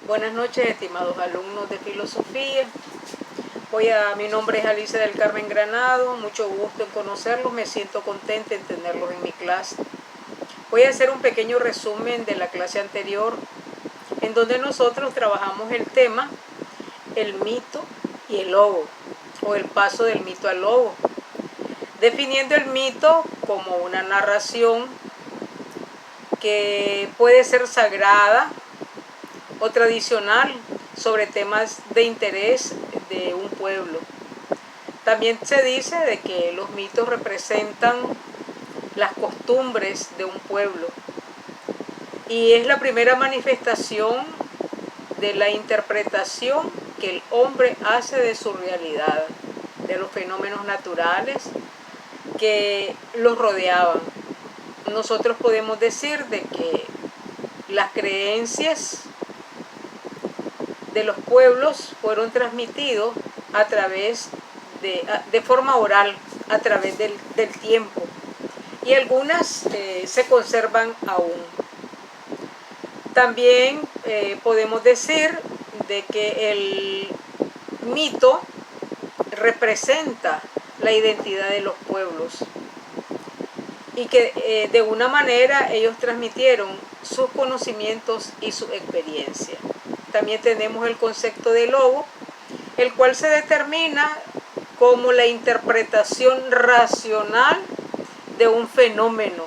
Buenas noches, estimados alumnos de filosofía. Mi nombre es Alicia del Carmen Granado, mucho gusto en conocerlos, me siento contenta en tenerlos en mi clase. Voy a hacer un pequeño resumen de la clase anterior, en donde nosotros trabajamos el tema, el mito y el logo, o el paso del mito al logo, definiendo el mito como una narración que puede ser sagrada o tradicional sobre temas de interés de un pueblo. También se dice de que los mitos representan las costumbres de un pueblo y es la primera manifestación de la interpretación que el hombre hace de su realidad, de los fenómenos naturales que los rodeaban. Nosotros podemos decir de que las creencias de los pueblos fueron transmitidos a través de forma oral, a través del tiempo, y algunas se conservan aún. También podemos decir de que el mito representa la identidad de los pueblos y que de una manera ellos transmitieron sus conocimientos y su experiencia. También tenemos el concepto de logo, el cual se determina como la interpretación racional de un fenómeno,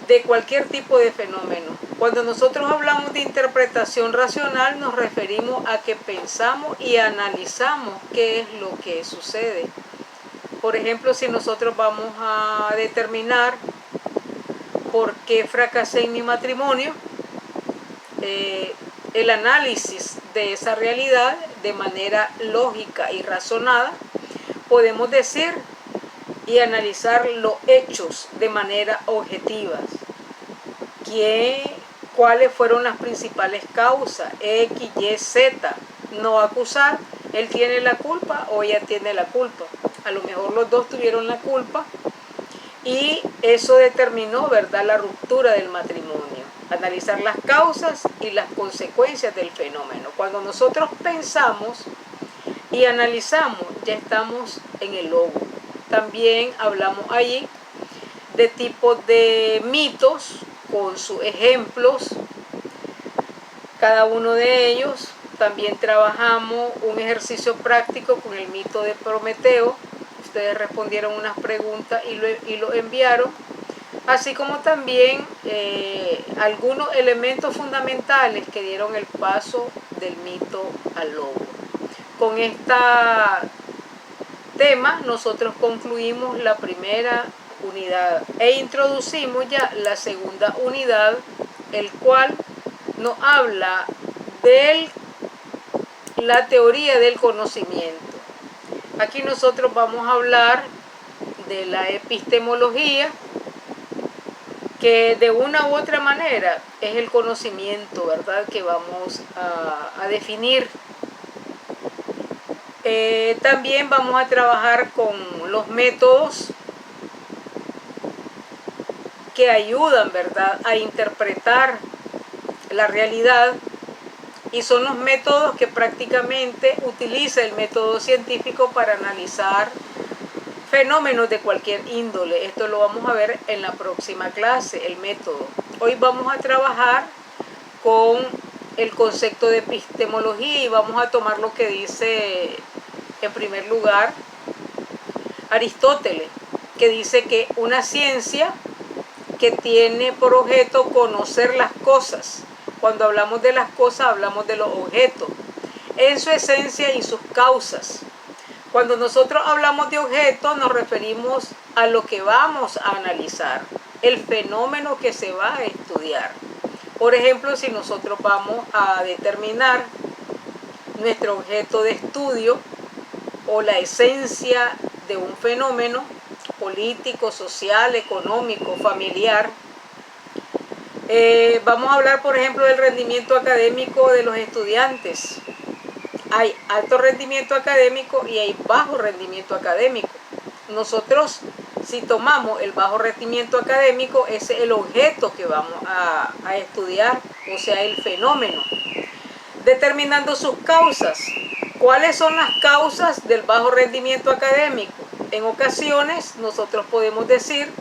de cualquier tipo de fenómeno. Cuando nosotros hablamos de interpretación racional, nos referimos a que pensamos y analizamos qué es lo que sucede. Por ejemplo, si nosotros vamos a determinar por qué fracasé en mi matrimonio, el análisis de esa realidad de manera lógica y razonada, podemos decir y analizar los hechos de manera objetiva. ¿Cuáles fueron las principales causas? X, Y, Z. No acusar, él tiene la culpa o ella tiene la culpa. A lo mejor los dos tuvieron la culpa y eso determinó, ¿verdad?, la ruptura del matrimonio. Analizar las causas y las consecuencias del fenómeno. Cuando nosotros pensamos y analizamos, ya estamos en el logo. También hablamos allí de tipos de mitos con sus ejemplos, cada uno de ellos. También trabajamos un ejercicio práctico con el mito de Prometeo. Ustedes respondieron unas preguntas y lo enviaron, así como también algunos elementos fundamentales que dieron el paso del mito al logo. Con este tema nosotros concluimos la primera unidad e introducimos ya la segunda unidad, el cual nos habla de la teoría del conocimiento. Aquí nosotros vamos a hablar de la epistemología, que de una u otra manera es el conocimiento, ¿verdad?, que vamos a definir. También vamos a trabajar con los métodos que ayudan, ¿verdad?, a interpretar la realidad, y son los métodos que prácticamente utiliza el método científico para analizar fenómenos de cualquier índole. Esto lo vamos a ver en la próxima clase, el método. Hoy vamos a trabajar con el concepto de epistemología y vamos a tomar lo que dice en primer lugar Aristóteles, que dice que una ciencia que tiene por objeto conocer las cosas. Cuando hablamos de las cosas, hablamos de los objetos, en su esencia y sus causas. Cuando nosotros hablamos de objetos, nos referimos a lo que vamos a analizar, el fenómeno que se va a estudiar. Por ejemplo, si nosotros vamos a determinar nuestro objeto de estudio o la esencia de un fenómeno político, social, económico, familiar, vamos a hablar, por ejemplo, del rendimiento académico de los estudiantes. Hay alto rendimiento académico y hay bajo rendimiento académico. Nosotros si tomamos el bajo rendimiento académico, ese es el objeto que vamos a estudiar, o sea, el fenómeno. Determinando sus causas. ¿Cuáles son las causas del bajo rendimiento académico? En ocasiones nosotros podemos decir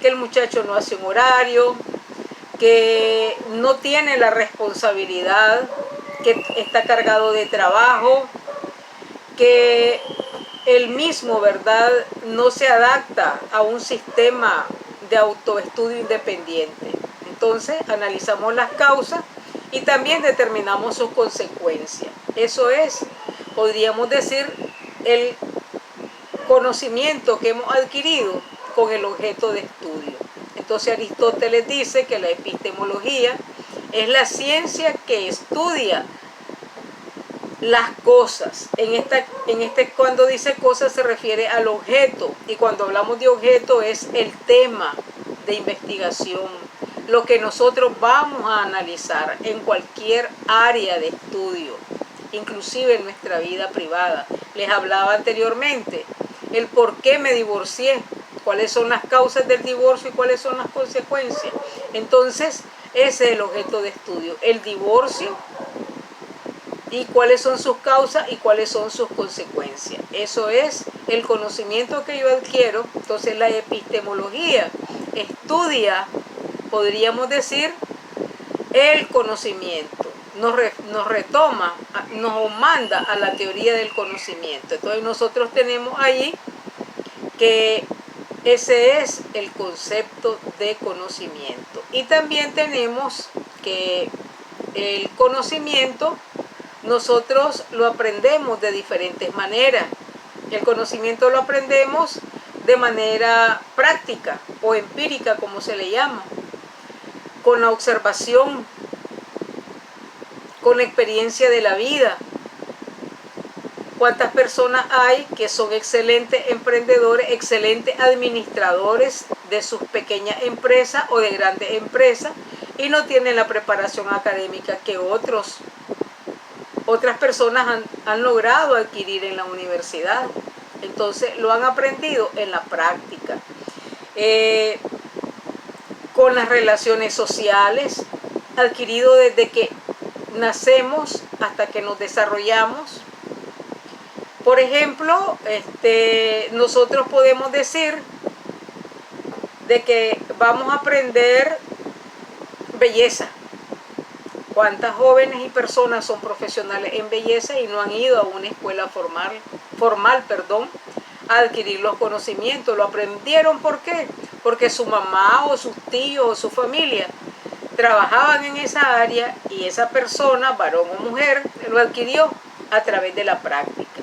que el muchacho no hace un horario, que no tiene la responsabilidad, que está cargado de trabajo, que él mismo, ¿verdad?, no se adapta a un sistema de autoestudio independiente. Entonces analizamos las causas y también determinamos sus consecuencias. Eso es, podríamos decir, el conocimiento que hemos adquirido con el objeto de estudio. Entonces Aristóteles dice que la epistemología es la ciencia que estudia las cosas. Cuando dice cosas se refiere al objeto, y cuando hablamos de objeto es el tema de investigación, lo que nosotros vamos a analizar en cualquier área de estudio, inclusive en nuestra vida privada. Les hablaba anteriormente el por qué me divorcié, cuáles son las causas del divorcio y cuáles son las consecuencias. Entonces ese es el objeto de estudio, el divorcio, y cuáles son sus causas y cuáles son sus consecuencias. Eso es el conocimiento que yo adquiero. Entonces la epistemología estudia, podríamos decir, el conocimiento. Nos retoma, nos manda a la teoría del conocimiento. Entonces nosotros tenemos ahí que ese es el concepto de conocimiento. Y también tenemos que el conocimiento nosotros lo aprendemos de diferentes maneras. El conocimiento lo aprendemos de manera práctica o empírica, como se le llama, con la observación, con la experiencia de la vida. ¿Cuántas personas hay que son excelentes emprendedores, excelentes administradores de sus pequeñas empresas o de grandes empresas y no tienen la preparación académica que otras personas han logrado adquirir en la universidad? Entonces lo han aprendido en la práctica. Con las relaciones sociales, adquirido desde que nacemos hasta que nos desarrollamos. Por ejemplo, nosotros podemos decir de que vamos a aprender belleza. ¿Cuántas jóvenes y personas son profesionales en belleza y no han ido a una escuela formal, a adquirir los conocimientos? Lo aprendieron, ¿por qué? Porque su mamá o sus tíos o su familia trabajaban en esa área y esa persona, varón o mujer, lo adquirió a través de la práctica.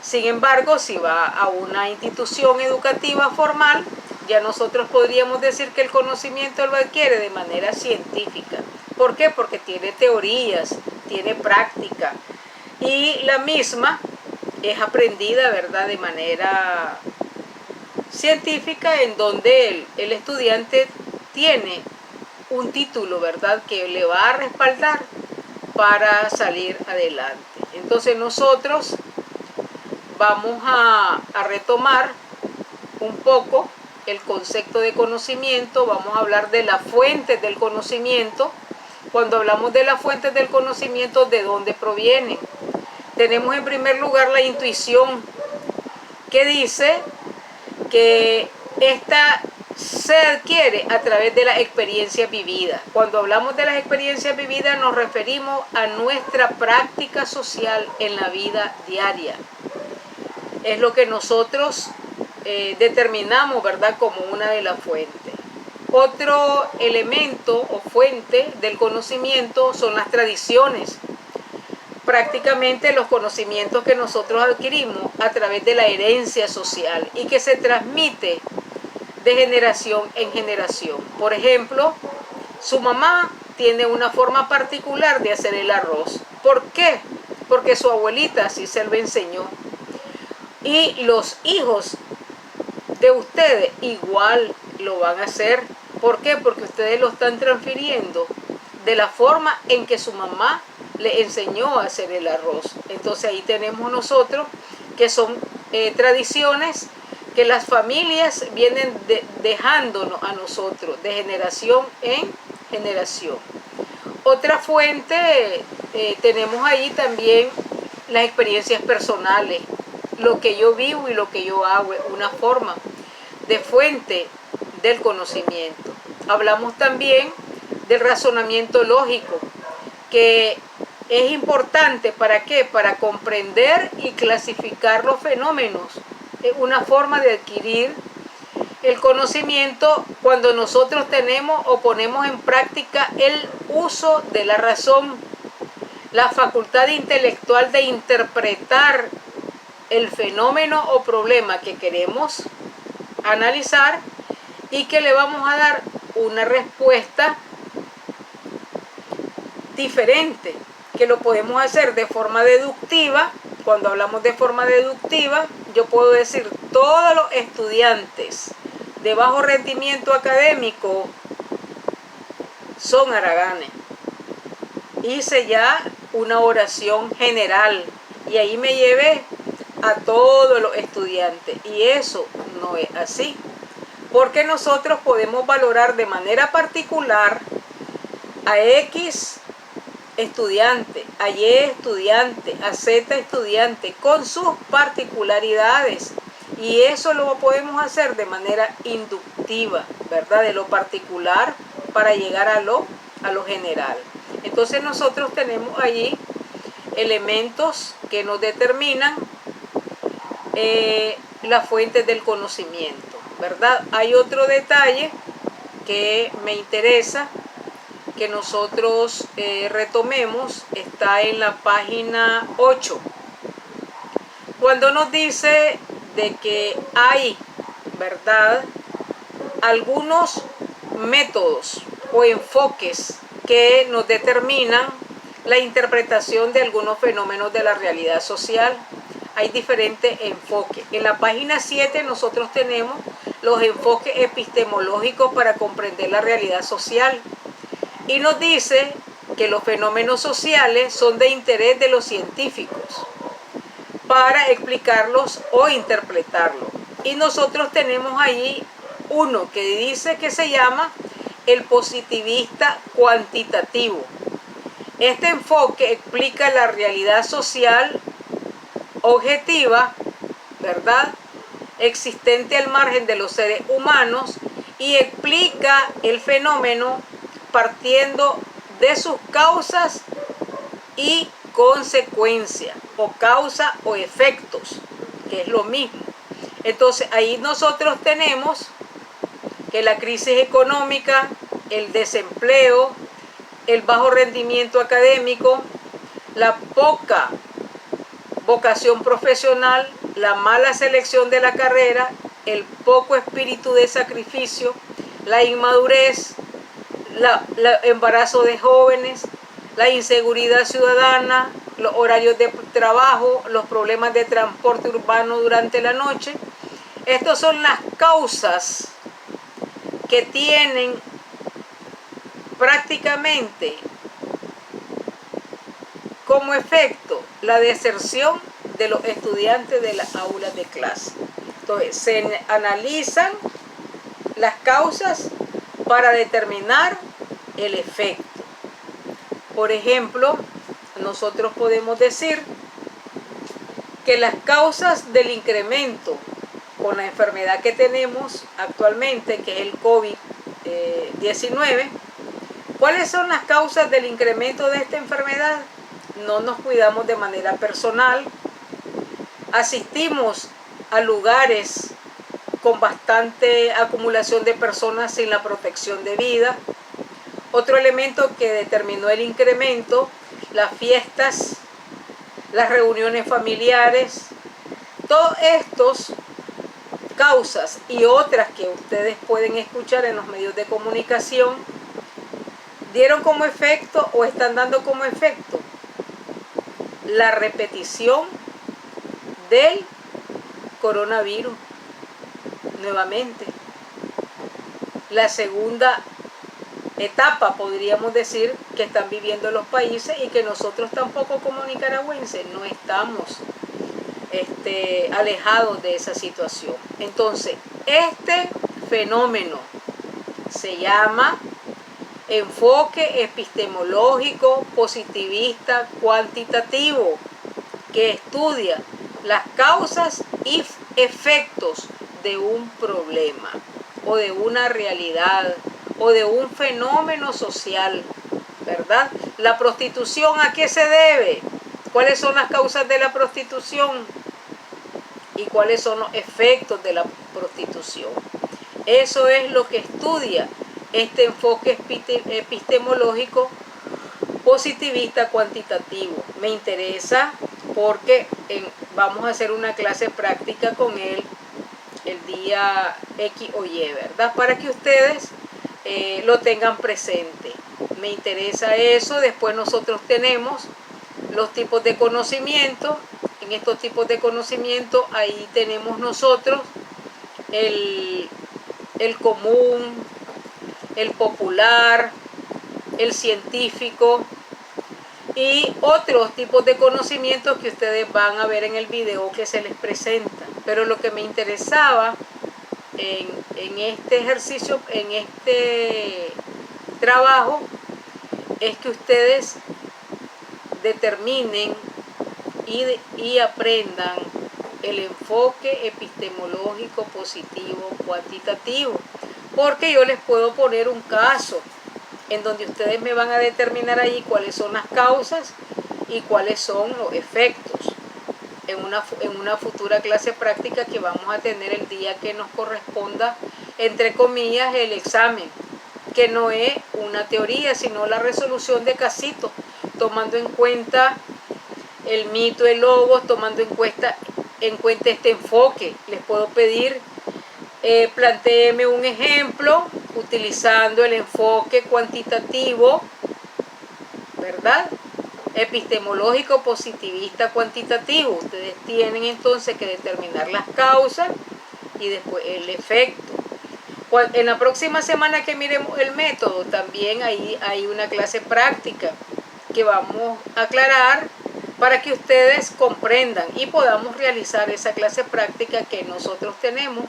Sin embargo, si va a una institución educativa formal, ya nosotros podríamos decir que el conocimiento lo adquiere de manera científica. ¿Por qué? Porque tiene teorías, tiene práctica y la misma es aprendida, ¿verdad?, de manera científica, en donde el estudiante tiene un título, ¿verdad?, que le va a respaldar para salir adelante. Entonces nosotros vamos a retomar un poco el concepto de conocimiento. Vamos a hablar de las fuentes del conocimiento. Cuando hablamos de las fuentes del conocimiento, ¿de dónde provienen? Tenemos en primer lugar la intuición, que dice que esta se adquiere a través de las experiencias vividas. Cuando hablamos de las experiencias vividas nos referimos a nuestra práctica social en la vida diaria. Es lo que nosotros determinamos, ¿verdad?, como una de las fuentes. Otro elemento o fuente del conocimiento son las tradiciones. Prácticamente los conocimientos que nosotros adquirimos a través de la herencia social y que se transmite de generación en generación. Por ejemplo, su mamá tiene una forma particular de hacer el arroz. ¿Por qué? Porque su abuelita así se lo enseñó. Y los hijos de ustedes igual lo van a hacer. ¿Por qué? Porque ustedes lo están transfiriendo de la forma en que su mamá le enseñó a hacer el arroz. Entonces ahí tenemos nosotros que son tradiciones que las familias vienen dejándonos a nosotros de generación en generación. Otra fuente, tenemos ahí también las experiencias personales, lo que yo vivo y lo que yo hago, es una forma de fuente del conocimiento. Hablamos también del razonamiento lógico, que es importante, ¿para qué? Para comprender y clasificar los fenómenos. Es una forma de adquirir el conocimiento cuando nosotros tenemos o ponemos en práctica el uso de la razón, la facultad intelectual de interpretar el fenómeno o problema que queremos analizar y que le vamos a dar una respuesta diferente, que lo podemos hacer de forma deductiva. Cuando hablamos de forma deductiva, yo puedo decir, todos los estudiantes de bajo rendimiento académico son haraganes. Hice ya una oración general y ahí me llevé a todos los estudiantes, y eso no es así, porque nosotros podemos valorar de manera particular a X estudiante, a Y estudiante, a Z estudiante, con sus particularidades, y eso lo podemos hacer de manera inductiva, ¿verdad? De lo particular para llegar a lo general. Entonces nosotros tenemos allí elementos que nos determinan las fuentes del conocimiento, ¿verdad? Hay otro detalle que me interesa que nosotros retomemos, está en la página 8, cuando nos dice de que hay, ¿verdad?, algunos métodos o enfoques que nos determinan la interpretación de algunos fenómenos de la realidad social. Hay diferentes enfoques. En la página 7 nosotros tenemos los enfoques epistemológicos para comprender la realidad social. Y nos dice que los fenómenos sociales son de interés de los científicos para explicarlos o interpretarlos. Y nosotros tenemos ahí uno que dice que se llama el positivista cuantitativo. Este enfoque explica la realidad social objetiva, ¿verdad?, existente al margen de los seres humanos, y explica el fenómeno partiendo de sus causas y consecuencias, o causa o efectos, que es lo mismo. Entonces ahí nosotros tenemos que la crisis económica, el desempleo, el bajo rendimiento académico, la poca vocación profesional, la mala selección de la carrera, el poco espíritu de sacrificio, la inmadurez, el embarazo de jóvenes, la inseguridad ciudadana, los horarios de trabajo, los problemas de transporte urbano durante la noche. Estas son las causas que tienen prácticamente como efecto la deserción de los estudiantes de las aulas de clase. Entonces se analizan las causas para determinar el efecto. Por ejemplo, nosotros podemos decir que las causas del incremento con la enfermedad que tenemos actualmente, que es el COVID-19, ¿cuáles son las causas del incremento de esta enfermedad? No nos cuidamos de manera personal, asistimos a lugares con bastante acumulación de personas sin la protección debida. Otro elemento que determinó el incremento, las fiestas, las reuniones familiares, todos estos causas y otras que ustedes pueden escuchar en los medios de comunicación, dieron como efecto o están dando como efecto la repetición del coronavirus nuevamente. La segunda etapa, podríamos decir, que están viviendo los países y que nosotros tampoco como nicaragüenses no estamos alejados de esa situación. Entonces, este fenómeno se llama enfoque epistemológico positivista cuantitativo, que estudia las causas y efectos de un problema o de una realidad o de un fenómeno social, ¿verdad? La prostitución, ¿a qué se debe? ¿Cuáles son las causas de la prostitución? ¿Y cuáles son los efectos de la prostitución? Eso es lo que estudia este enfoque epistemológico positivista cuantitativo. Me interesa porque vamos a hacer una clase práctica con él el día X o Y, ¿verdad? Para que ustedes lo tengan presente. Me interesa eso. Después nosotros tenemos los tipos de conocimiento. En estos tipos de conocimiento ahí tenemos nosotros el común, el popular, el científico y otros tipos de conocimientos que ustedes van a ver en el video que se les presenta. Pero lo que me interesaba en este ejercicio, en este trabajo, es que ustedes determinen y aprendan el enfoque epistemológico positivo cuantitativo, porque yo les puedo poner un caso en donde ustedes me van a determinar ahí cuáles son las causas y cuáles son los efectos en una futura clase práctica que vamos a tener el día que nos corresponda, entre comillas, el examen, que no es una teoría, sino la resolución de casitos, tomando en cuenta el mito, el logos, tomando en cuenta este enfoque. Les puedo pedir, plantéeme un ejemplo utilizando el enfoque cuantitativo, ¿verdad? Epistemológico positivista cuantitativo. Ustedes tienen entonces que determinar las causas y después el efecto. En la próxima semana que miremos el método, también ahí hay una clase práctica que vamos a aclarar para que ustedes comprendan y podamos realizar esa clase práctica que nosotros tenemos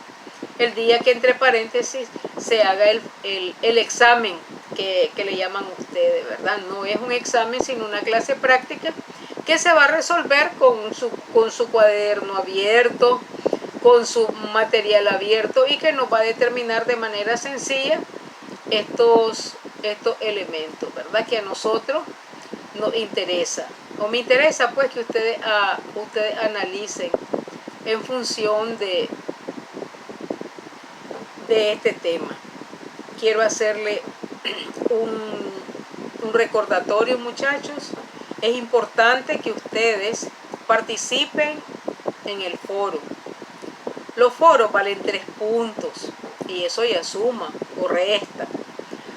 el día que, entre paréntesis, se haga el examen que le llaman ustedes, ¿verdad? No es un examen, sino una clase práctica que se va a resolver con su cuaderno abierto, con su material abierto, y que nos va a determinar de manera sencilla estos elementos, ¿verdad? Que a nosotros nos interesa. O me interesa pues que ustedes analicen en función de este tema. Quiero hacerle un recordatorio, muchachos. Es importante que ustedes participen en el foro. Los foros valen 3 puntos y eso ya suma o resta,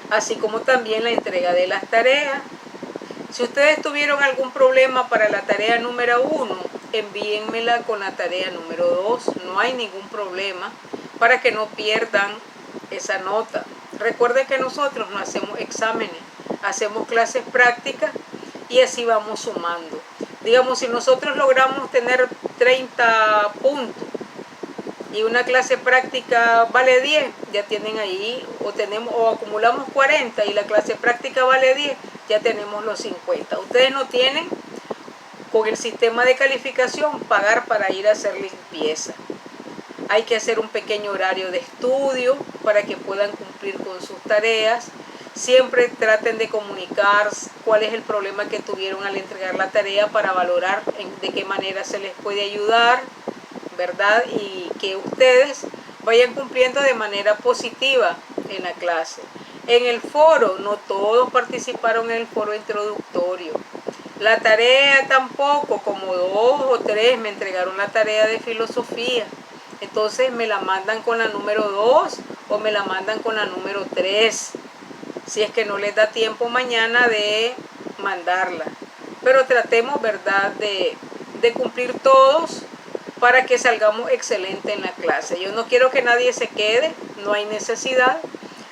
así como también la entrega de las tareas. Si ustedes tuvieron algún problema para la tarea número 1, envíenmela con la tarea número 2. No hay ningún problema, para que no pierdan esa nota. Recuerden que nosotros no hacemos exámenes, hacemos clases prácticas y así vamos sumando. Digamos, si nosotros logramos tener 30 puntos y una clase práctica vale 10, ya tienen ahí, o acumulamos 40 y la clase práctica vale 10, ya tenemos los 50. Ustedes no tienen, con el sistema de calificación, pagar para ir a hacer limpieza. Hay que hacer un pequeño horario de estudio para que puedan cumplir con sus tareas. Siempre traten de comunicar cuál es el problema que tuvieron al entregar la tarea para valorar de qué manera se les puede ayudar, ¿verdad? Y que ustedes vayan cumpliendo de manera positiva en la clase. En el foro, no todos participaron en el foro introductorio. La tarea tampoco, como 2 o 3 me entregaron la tarea de filosofía. Entonces me la mandan con la número 2 o me la mandan con la número 3. Si es que no les da tiempo mañana de mandarla. Pero tratemos, ¿verdad?, de cumplir todos para que salgamos excelente en la clase. Yo no quiero que nadie se quede, no hay necesidad.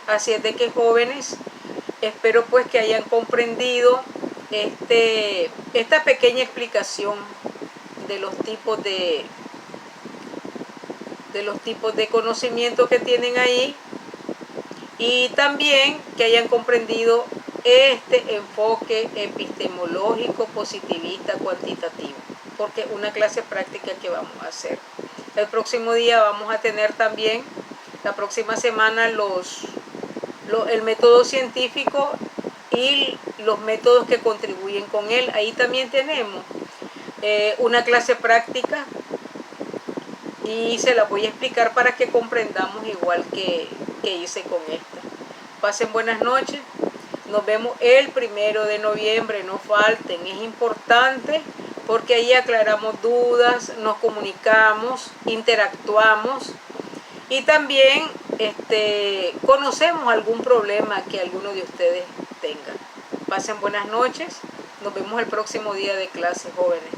Así es de que, jóvenes, espero pues que hayan comprendido esta pequeña explicación los tipos de conocimiento que tienen ahí, y también que hayan comprendido este enfoque epistemológico positivista cuantitativo, porque es una clase práctica que vamos a hacer. El próximo día vamos a tener también, la próxima semana, el método científico y los métodos que contribuyen con él. Ahí también tenemos una clase práctica y se la voy a explicar para que comprendamos igual que hice con esta. Pasen buenas noches. Nos vemos el 1 de noviembre, no falten, es importante porque ahí aclaramos dudas, nos comunicamos, interactuamos y también conocemos algún problema que alguno de ustedes tenga. Pasen buenas noches, nos vemos el próximo día de clase, jóvenes.